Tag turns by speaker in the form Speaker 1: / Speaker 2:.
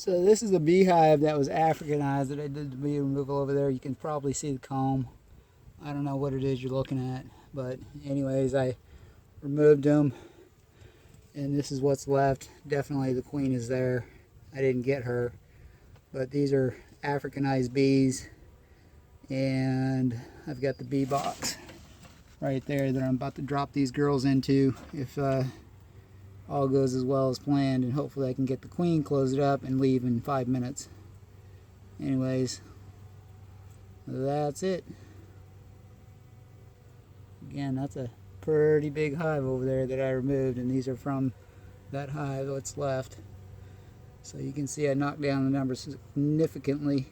Speaker 1: So this is a beehive that was Africanized that I did the bee removal over there. You can probably see the comb. I don't know what it is you're looking at, but anyways, I removed them, and this is what's left. Definitely the queen is there. I didn't get her, but these are Africanized bees, and I've got the bee box right there that I'm about to drop these girls into if all goes as well as planned, and hopefully I can get the queen, close it up, and leave in 5 minutes. Anyways, that's it. Again, that's a pretty big hive over there that I removed, and these are from that hive, what's left. So you can see I knocked down the numbers significantly.